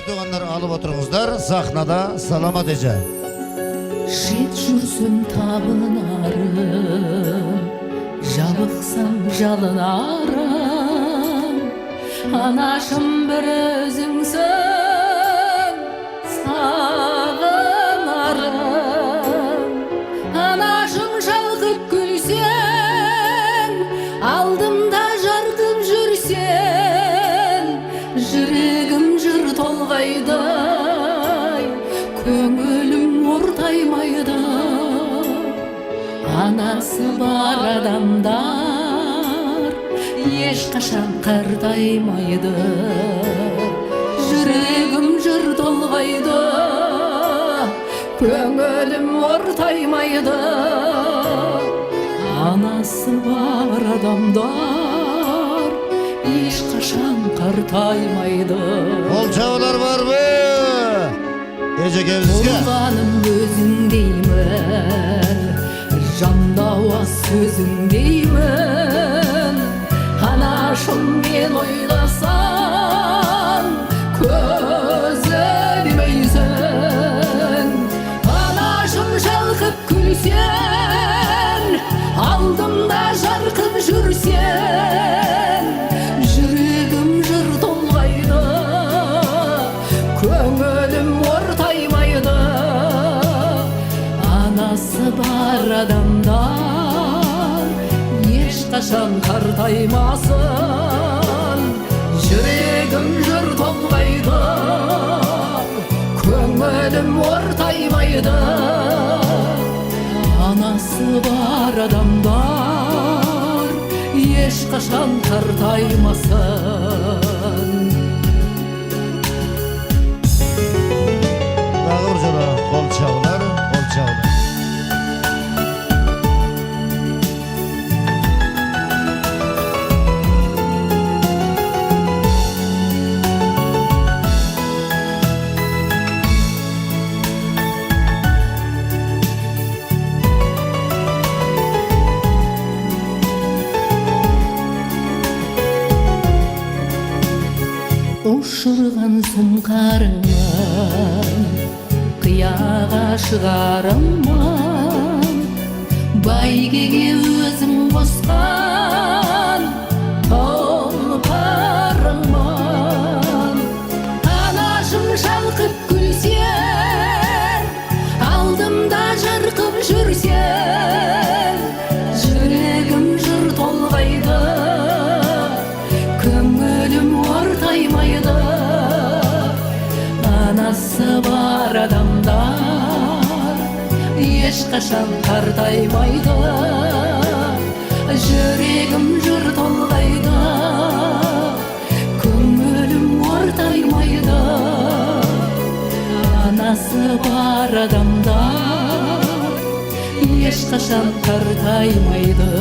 туғандар алып отырыңыздар, сахнада Саламат эже. Шет жүрсем табынарым, жабықсам жалынарым, анашым бір өзіңсің, сағынарым. Анашым шалқып күлсең, алдымда жарқып жүрсең, жүрегім жыр толғайдай, көңілім ортаймайды. Анасы бар адамдар ешқашан қартаймайды. Жүрегім жыр толғайды, көңілім ортаймайды. Анасы бар адамдар ешқашан қартаймайды. Қолшаулар бар бі? Ежекемізге. Болғаным өзің деймін, жандауа сөзің деймін. Анашым мен ойласам, көз ілмейсің. Анашым жалқып күлсең, алдымда жарқып жүрсең, жүрегім жыр толғайды, көңілім ортаймайды. Анасы бар адамдар ешқашан қартаймасын. Жүрегім жыр толғайды, көңілім ортаймайды. Анасы бар адамдар ешқашан қартаймасын. Дағы бір жола қолшаулар. Ұшырған сұмқарыңнан қияға шығарымман, бәйгеге өзің қосқан тұлпарыңман. Анашым шалқып күлсең, алдымда жарқып жүрсең, жүрегім жыр толғайды, көңілім ортаймайды. Анасы бар адамдар ешқашан қартаймайды. Жүрегім жыр толғайды, көңілім ортаймайды. Анасы бар адамдар ешқашан қартаймайды.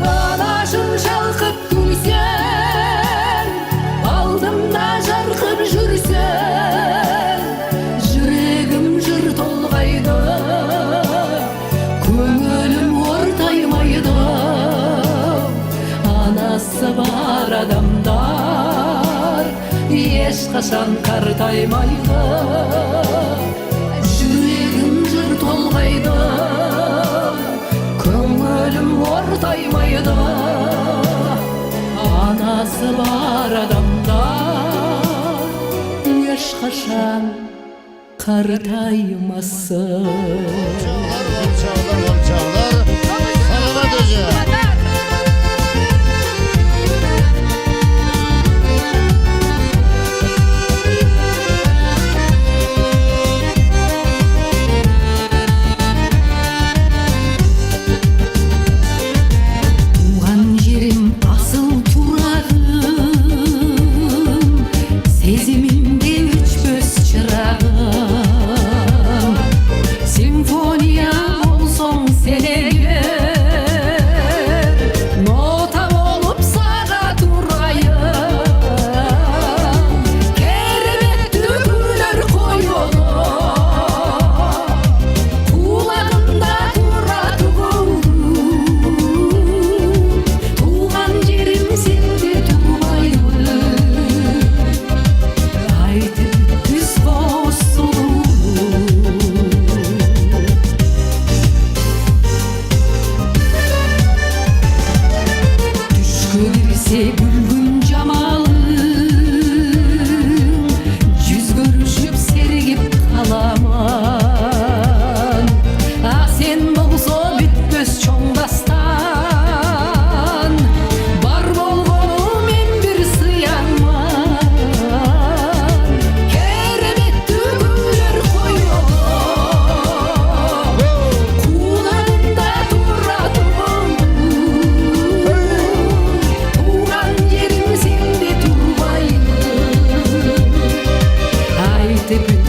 Анашым шалқып күлсең, алдымда жарқып жүрсең, жүрегім жыр толғайды, көңілім ортаймайды. Анасы бар адамдар ешқашан қартаймайды. Жүрегім жыр толғайды, көңілім ортаймайды. Анасы бар адамдар ешқашан қартаймасын. Қолшаулар. Саламат эже. Симфония болсоң сенеге, derdi bülbül